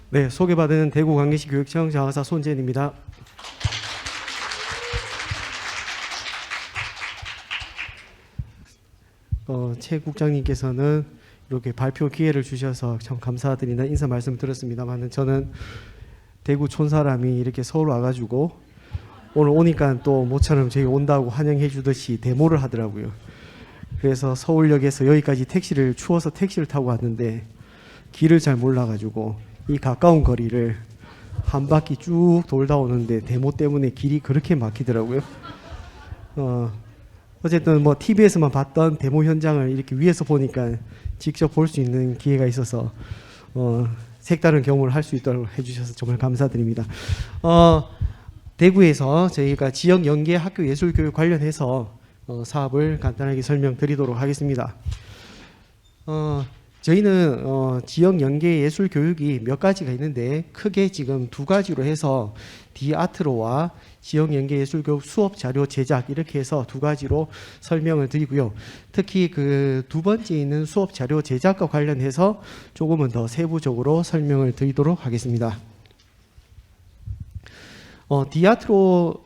네, 소개받은 대구 광개시 교육청 장학사 손재현입니다. 최 국장님께서는 이렇게 발표 기회를 주셔서 참 감사드리는 인사 말씀을 드렸습니다만, 저는 대구 촌사람이 이렇게 서울 와가지고 오늘 오니까 또 모처럼 저희 온다고 환영해 주듯이 데모를 하더라고요. 그래서 서울역에서 여기까지 추워서 택시를 타고 왔는데 길을 잘 몰라가지고 이 가까운 거리를 한 바퀴 쭉 돌다 오는데 데모 때문에 길이 그렇게 막히더라고요. 어쨌든 뭐 TV에서만 봤던 데모 현장을 이렇게 위에서 보니까 직접 볼 수 있는 기회가 있어서 색다른 경험을 할 수 있도록 해주셔서 정말 감사드립니다. 대구에서 저희가 지역 연계 학교 예술 교육 관련해서 사업을 간단하게 설명드리도록 하겠습니다. 저희는 지역 연계 예술 교육이 몇 가지가 있는데 크게 지금 두 가지로 해서 디아트로와 지역 연계 예술 교육 수업 자료 제작 이렇게 해서 두 가지로 설명을 드리고요. 특히 그 두 번째 있는 수업 자료 제작과 관련해서 조금은 더 세부적으로 설명을 드리도록 하겠습니다. 디아트로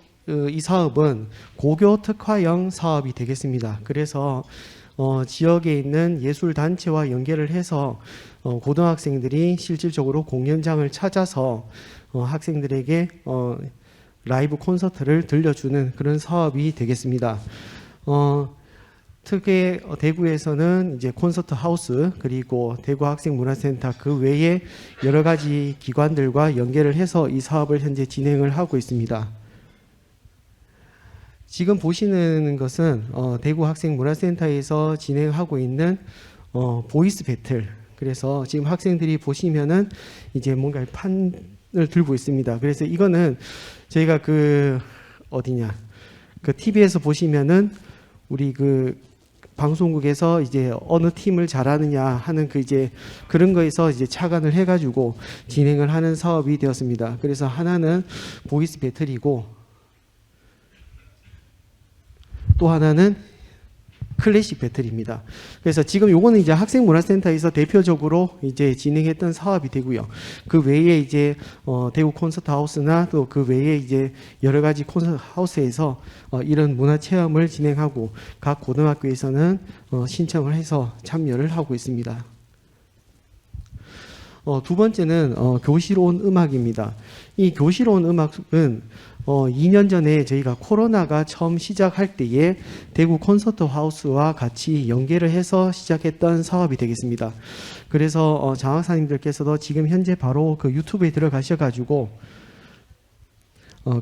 이 사업은 고교 특화형 사업이 되겠습니다. 그래서 지역에 있는 예술단체와 연계를 해서 고등학생들이 실질적으로 공연장을 찾아서 학생들에게 라이브 콘서트를 들려주는 그런 사업이 되겠습니다. 특히 대구에서는 이제 콘서트 하우스 그리고 대구 학생문화센터 그 외에 여러 가지 기관들과 연계를 해서 이 사업을 현재 진행을 하고 있습니다. 지금 보시는 것은 대구 학생문화센터에서 진행하고 있는 보이스 배틀. 그래서 지금 학생들이 보시면은 이제 뭔가 판을 들고 있습니다. 그래서 이거는 저희가 그 TV에서 보시면은 우리 그 방송국에서 이제 어느 팀을 잘하느냐 하는 그런 거에서 이제 착안을 해가지고 진행을 하는 사업이 되었습니다. 그래서 하나는 보이스 배틀이고 또 하나는 클래식 배틀입니다. 그래서 지금 요거는 이제 학생문화센터에서 대표적으로 이제 진행했던 사업이 되고요. 그 외에 이제 대구 콘서트 하우스나 또 그 외에 이제 여러 가지 콘서트 하우스에서 이런 문화 체험을 진행하고 각 고등학교에서는 신청을 해서 참여를 하고 있습니다. 두 번째는 교실온 음악입니다. 이 교실온 음악은 2년 전에 저희가 코로나가 처음 시작할 때에 대구 콘서트 하우스와 같이 연계를 해서 시작했던 사업이 되겠습니다. 그래서 장학사님들께서도 지금 현재 바로 그 유튜브에 들어가셔가지고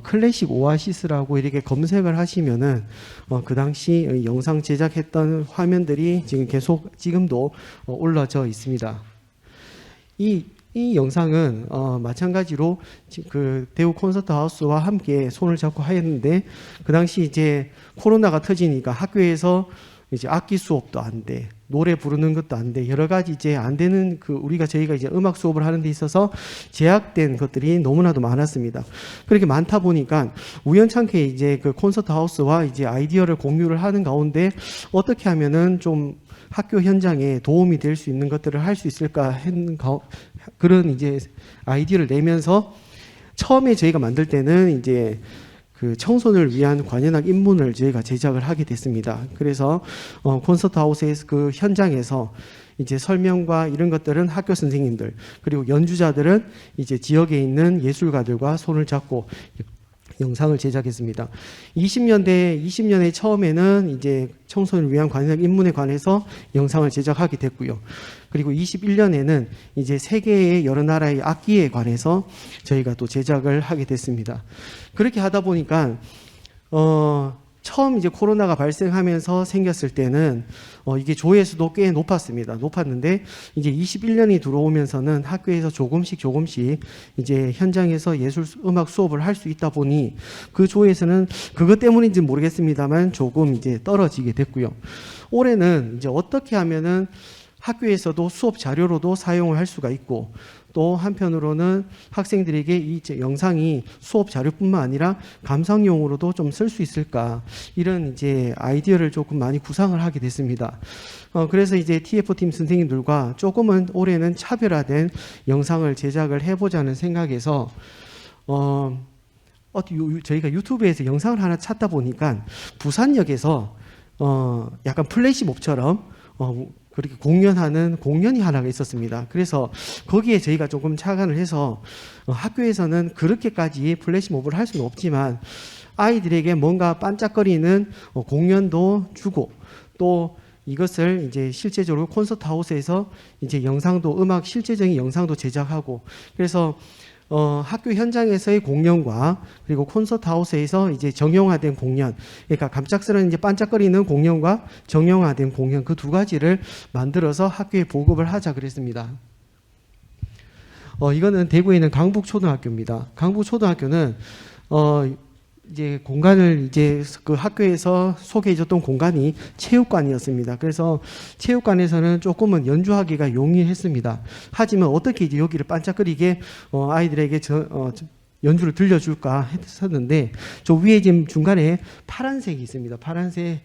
클래식 오아시스라고 이렇게 검색을 하시면은 그 당시 영상 제작했던 화면들이 지금도 올라져 있습니다. 이 영상은 마찬가지로 그 대구 콘서트 하우스와 함께 손을 잡고 하였는데 그 당시 이제 코로나가 터지니까 학교에서 이제 악기 수업도 안 돼, 노래 부르는 것도 안 돼, 여러 가지 이제 안 되는 저희가 이제 음악 수업을 하는 데 있어서 제약된 것들이 너무나도 많았습니다. 그렇게 많다 보니까 우연찮게 이제 그 콘서트 하우스와 이제 아이디어를 공유를 하는 가운데 어떻게 하면은 좀 학교 현장에 도움이 될 수 있는 것들을 할 수 있을까 하는 그런 이제 아이디어를 내면서 처음에 저희가 만들 때는 이제 그 청소년을 위한 관현악 입문을 저희가 제작을 하게 됐습니다. 그래서 콘서트 하우스에서 그 현장에서 이제 설명과 이런 것들은 학교 선생님들 그리고 연주자들은 이제 지역에 있는 예술가들과 손을 잡고 영상을 제작했습니다. 20년대 처음에는 이제 청소년을 위한 관현악 입문에 관해서 영상을 제작하게 됐고요. 그리고 21년에는 이제 세계의 여러 나라의 악기에 관해서 저희가 또 제작을 하게 됐습니다. 그렇게 하다 보니까 처음 이제 코로나가 발생하면서 생겼을 때는 이게 조회수도 꽤 높았는데 이제 21년이 들어오면서는 학교에서 조금씩 이제 현장에서 예술 음악 수업을 할 수 있다 보니 그 조회수는 그것 때문인지 모르겠습니다만 조금 이제 떨어지게 됐고요. 올해는 이제 어떻게 하면은 학교에서도 수업 자료로도 사용을 할 수가 있고, 또 한편으로는 학생들에게 이 영상이 수업 자료뿐만 아니라 감상용으로도 좀 쓸 수 있을까, 이런 이제 아이디어를 조금 많이 구상을 하게 됐습니다. 그래서 이제 TF팀 선생님들과 조금은 올해는 차별화된 영상을 제작을 해보자는 생각에서 저희가 유튜브에서 영상을 하나 찾다 보니까 부산역에서 약간 플래시몹처럼 그렇게 공연하는 공연이 하나가 있었습니다. 그래서 거기에 저희가 조금 착안을 해서 학교에서는 그렇게까지 플래시몹을 할 수는 없지만 아이들에게 뭔가 반짝거리는 공연도 주고, 또 이것을 이제 실제적으로 콘서트 하우스에서 이제 영상도, 음악 실제적인 영상도 제작하고, 그래서 학교 현장에서의 공연과 그리고 콘서트 하우스에서 이제 정형화된 공연, 그러니까 갑작스러운 이제 반짝거리는 공연과 정형화된 공연, 그 두 가지를 만들어서 학교에 보급을 하자 그랬습니다. 이거는 대구에 있는 강북초등학교입니다. 강북초등학교는 이제 공간을 이제 그 학교에서 소개해줬던 공간이 체육관이었습니다. 그래서 체육관에서는 조금은 연주하기가 용이했습니다. 하지만 어떻게 이제 여기를 반짝거리게 아이들에게 연주를 들려줄까 했었는데, 저 위에 지금 중간에 파란색이 있습니다. 파란색,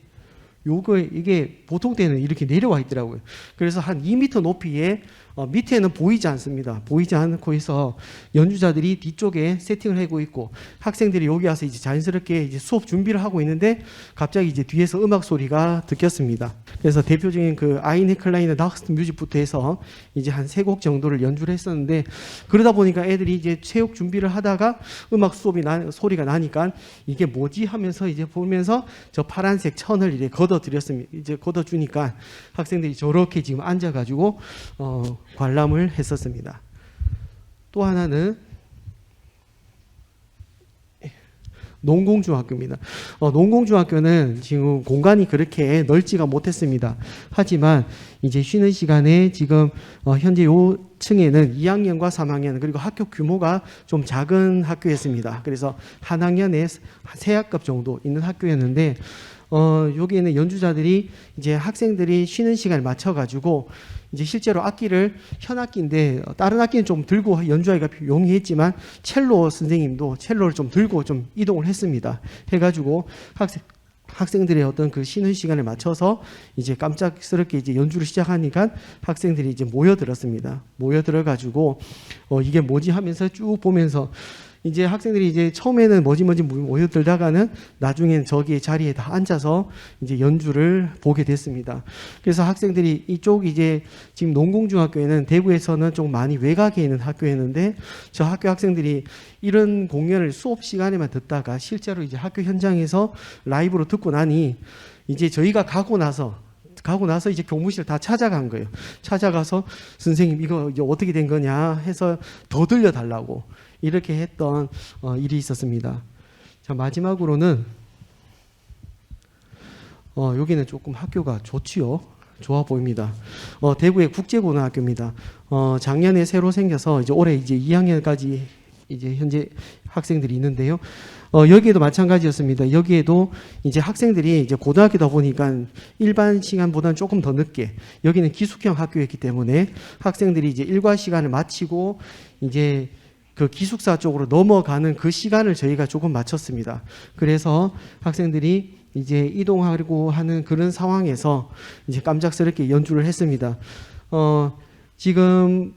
이게 보통 때는 이렇게 내려와 있더라고요. 그래서 한 2m 높이에 밑에는 보이지 않습니다. 보이지 않고 있어 연주자들이 뒤쪽에 세팅을 하고 있고, 학생들이 여기 와서 이제 자연스럽게 이제 수업 준비를 하고 있는데 갑자기 이제 뒤에서 음악 소리가 듣겼습니다. 그래서 대표적인 그 아이네 클라이너 낙스트 뮤직부터 해서 이제 한 3곡 정도를 연주를 했었는데, 그러다 보니까 애들이 이제 체육 준비를 하다가 음악 수업이 소리가 나니까 이게 뭐지 하면서 이제 보면서 저 파란색 천을 이제 걷어드렸습니다. 이제 걷어주니까 학생들이 저렇게 지금 앉아가지고 관람을 했었습니다. 또 하나는 농공중학교입니다. 농공중학교는 지금 공간이 그렇게 넓지가 못했습니다. 하지만 이제 쉬는 시간에 지금 현재 요 층에는 2학년과 3학년, 그리고 학교 규모가 좀 작은 학교였습니다. 그래서 한 학년에 3학급 정도 있는 학교였는데, 여기에는 연주자들이 이제 학생들이 쉬는 시간을 맞춰가지고 이제 실제로 악기를, 현악기인데 다른 악기는 좀 들고 연주하기가 용이했지만 첼로 선생님도 첼로를 좀 들고 좀 이동을 했습니다. 해가지고 학생들의 어떤 그 쉬는 시간을 맞춰서 이제 깜짝스럽게 이제 연주를 시작하니까 학생들이 이제 모여들었습니다. 모여들어가지고 이게 뭐지 하면서 쭉 보면서 이제 학생들이 이제 처음에는 뭐지 모여들다가는 나중에는 저기 자리에 다 앉아서 이제 연주를 보게 됐습니다. 그래서 학생들이 이쪽 이제 지금 농공중학교에는 대구에서는 좀 많이 외곽에 있는 학교였는데, 저 학교 학생들이 이런 공연을 수업 시간에만 듣다가 실제로 이제 학교 현장에서 라이브로 듣고 나니 이제 저희가 가고 나서 이제 교무실 다 찾아간 거예요. 찾아가서 선생님 이거 어떻게 된 거냐 해서 더 들려달라고 이렇게 했던 일이 있었습니다. 자, 마지막으로는 여기는 조금 학교가 좋지요. 좋아 보입니다. 대구의 국제고등학교입니다. 작년에 새로 생겨서 이제 올해 이제 2학년까지 이제 현재 학생들이 있는데요. 여기에도 마찬가지였습니다. 여기에도 이제 학생들이 이제 고등학교다 보니까 일반 시간보다는 조금 더 늦게, 여기는 기숙형 학교였기 때문에 학생들이 이제 일과 시간을 마치고 이제 그 기숙사 쪽으로 넘어가는 그 시간을 저희가 조금 맞췄습니다. 그래서 학생들이 이제 이동하려고 하는 그런 상황에서 이제 깜짝스럽게 연주를 했습니다. 지금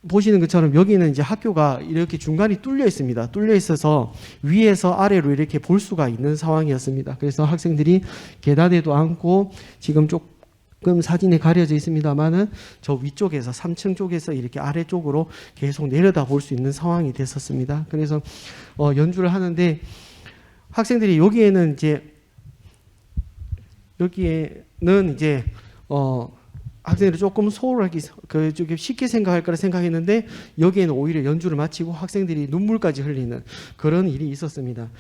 보시는 것처럼 여기는 이제 학교가 이렇게 중간이 뚫려 있습니다. 뚫려 있어서 위에서 아래로 이렇게 볼 수가 있는 상황이었습니다. 그래서 학생들이 계단에도 앉고, 지금 조금 사진에 가려져 있습니다만은 저 위쪽에서 3층 쪽에서 이렇게 아래쪽으로 계속 내려다 볼 수 있는 상황이 됐었습니다. 그래서 연주를 하는데 학생들이 여기에는 이제 학생들이 조금 소홀하게 쉽게 생각할 거라 생각했는데, 여기에는 오히려 연주를 마치고 학생들이 눈물까지 흘리는 그런 일이 있었습니다.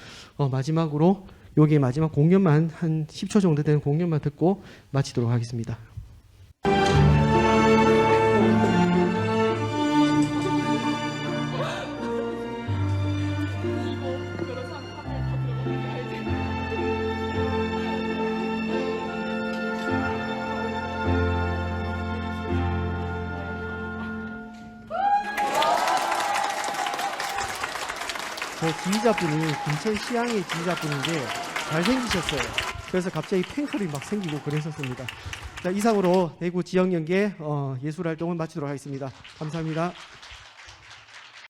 마지막으로 여기 마지막 공연만 한 10초 정도 되는 공연만 듣고 마치도록 하겠습니다. 저 지휘자분이 김천 시향의 지휘자분인데 잘생기셨어요. 그래서 갑자기 팬클이 막 생기고 그랬었습니다. 자, 이상으로 대구 지역연계 예술활동을 마치도록 하겠습니다. 감사합니다.